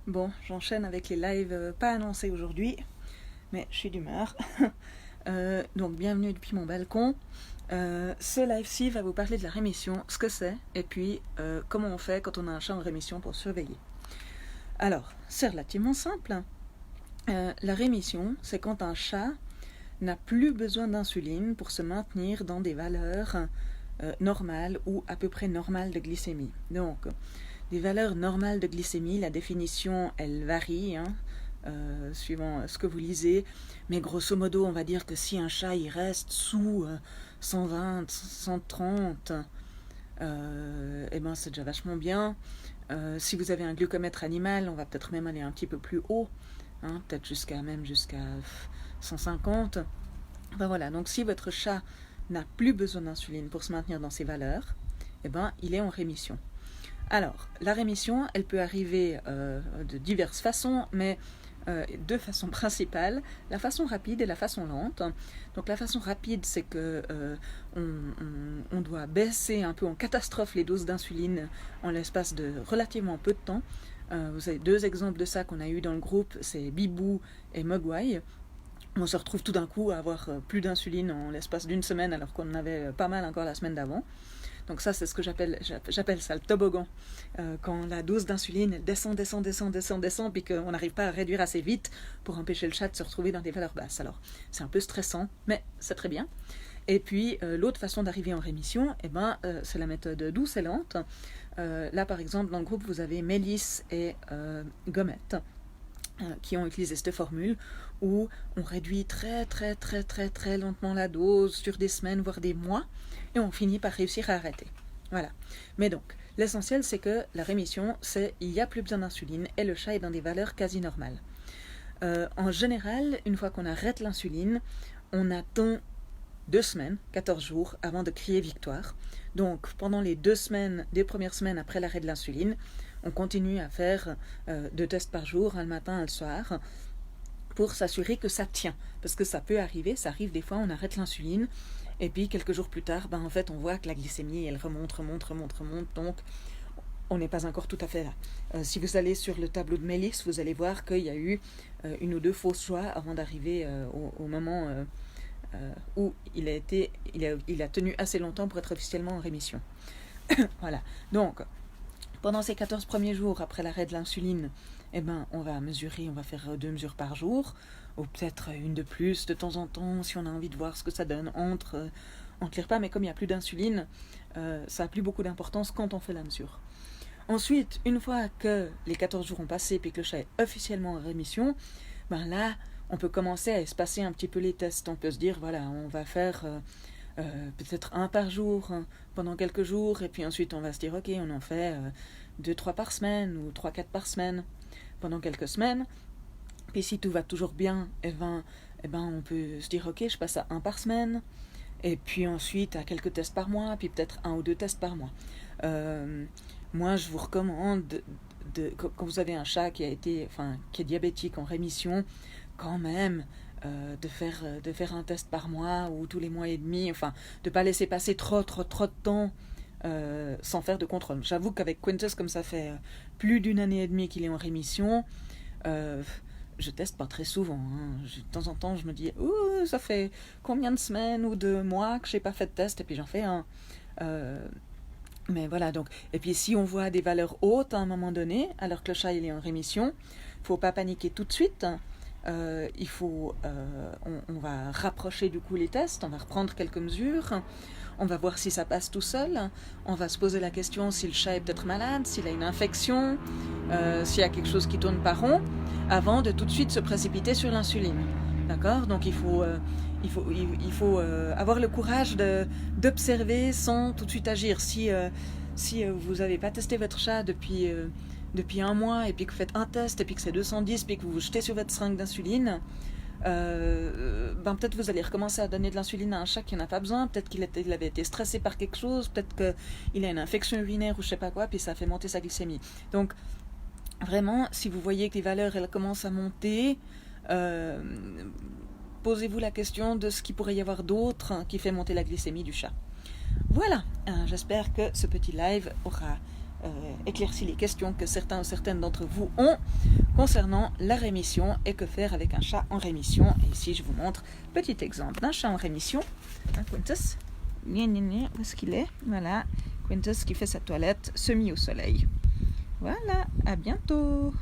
Bon, j'enchaîne avec les lives pas annoncés aujourd'hui, mais je suis d'humeur. Donc bienvenue depuis mon balcon. Ce live-ci va vous parler de la rémission, ce que c'est, et puis comment on fait quand on a un chat en rémission pour surveiller. Alors, c'est relativement simple. La rémission, c'est quand un chat n'a plus besoin d'insuline pour se maintenir dans des valeurs normales ou à peu près normales de glycémie. Donc, des valeurs normales de glycémie, la définition, elle varie, suivant ce que vous lisez, mais grosso modo, on va dire que si un chat il reste sous 120, 130, eh ben c'est déjà vachement bien. Si vous avez un glucomètre animal, on va peut-être même aller un petit peu plus haut, peut-être jusqu'à 150. Ben voilà, donc si votre chat n'a plus besoin d'insuline pour se maintenir dans ses valeurs, eh ben il est en rémission. Alors, la rémission, elle peut arriver de diverses façons, mais deux façons principales, la façon rapide et la façon lente. Donc la façon rapide, c'est que on doit baisser un peu en catastrophe les doses d'insuline en l'espace de relativement peu de temps. Vous avez deux exemples de ça qu'on a eu dans le groupe, c'est Bibou et Mogwai. On se retrouve tout d'un coup à avoir plus d'insuline en l'espace d'une semaine alors qu'on en avait pas mal encore la semaine d'avant. Donc ça, c'est ce que j'appelle ça le toboggan. Quand la dose d'insuline elle descend, puis qu'on n'arrive pas à réduire assez vite pour empêcher le chat de se retrouver dans des valeurs basses. Alors, c'est un peu stressant, mais c'est très bien. Et puis, l'autre façon d'arriver en rémission, c'est la méthode douce et lente. Là, par exemple, dans le groupe, vous avez Mélisse et Gommette qui ont utilisé cette formule où on réduit très lentement la dose sur des semaines, voire des mois, et on finit par réussir à arrêter. Voilà. Mais donc, l'essentiel, c'est que la rémission, c'est il n'y a plus besoin d'insuline et le chat est dans des valeurs quasi normales. En général, une fois qu'on arrête l'insuline, on attend 2 semaines, 14 jours, avant de crier victoire. Donc, pendant les 2 premières semaines après l'arrêt de l'insuline, on continue à faire 2 tests par jour, un le matin, un le soir, pour s'assurer que ça tient. Parce que ça peut arriver, ça arrive des fois, on arrête l'insuline, et puis quelques jours plus tard, en fait, on voit que la glycémie, elle remonte, donc on n'est pas encore tout à fait là. Si vous allez sur le tableau de Mélisse, vous allez voir qu'il y a eu une ou deux fausses joies avant d'arriver au moment où il a tenu assez longtemps pour être officiellement en rémission. Voilà. Donc, pendant ces 14 premiers jours après l'arrêt de l'insuline, on va mesurer, on va faire 2 mesures par jour, ou peut-être une de plus de temps en temps, si on a envie de voir ce que ça donne entre les repas. Mais comme il n'y a plus d'insuline, ça n'a plus beaucoup d'importance quand on fait la mesure. Ensuite, une fois que les 14 jours ont passé et que le chat est officiellement en rémission, là, on peut commencer à espacer un petit peu les tests. On peut se dire, voilà, on va faire peut-être 1 par jour pendant quelques jours, et puis ensuite on va se dire, ok, on en fait 2-3 par semaine, ou 3-4 par semaine, pendant quelques semaines. Puis si tout va toujours bien, on peut se dire, ok, je passe à 1 par semaine, et puis ensuite à quelques tests par mois, puis peut-être 1 ou 2 tests par mois. Moi, je vous recommande, quand vous avez un chat qui est diabétique en rémission, quand même, de faire un test par mois ou tous les mois et demi, de ne pas laisser passer trop de temps sans faire de contrôle. J'avoue qu'avec Quintus, comme ça fait plus d'1 année et demie qu'il est en rémission, je teste pas très souvent. De temps en temps, je me dis, ça fait combien de semaines ou de mois que j'ai pas fait de test, et puis j'en fais un. Mais voilà, donc. Et puis si on voit des valeurs hautes à un moment donné, alors que le chat il est en rémission, faut pas paniquer tout de suite. On va rapprocher du coup les tests, on va reprendre quelques mesures, on va voir si ça passe tout seul, on va se poser la question si le chat est peut-être malade, s'il a une infection, s'il y a quelque chose qui tourne pas rond, avant de tout de suite se précipiter sur l'insuline. D'accord ? Donc il faut avoir le courage d'observer sans tout de suite agir. Si vous n'avez pas testé votre chat depuis 1 mois, et puis que vous faites un test, et puis que c'est 210, puis que vous vous jetez sur votre seringue d'insuline, peut-être vous allez recommencer à donner de l'insuline à un chat qui n'en a pas besoin, peut-être qu'il avait été stressé par quelque chose, peut-être qu'il a une infection urinaire ou je sais pas quoi, puis ça fait monter sa glycémie. Donc vraiment, si vous voyez que les valeurs elles commencent à monter, posez-vous la question de ce qu'il pourrait y avoir d'autre qui fait monter la glycémie du chat. Voilà, j'espère que ce petit live aura éclairci les questions que certains ou certaines d'entre vous ont concernant la rémission et que faire avec un chat en rémission. Et ici, je vous montre petit exemple d'un chat en rémission. Quintus, où est-ce qu'il est? Voilà, Quintus qui fait sa toilette semi au soleil. Voilà, à bientôt.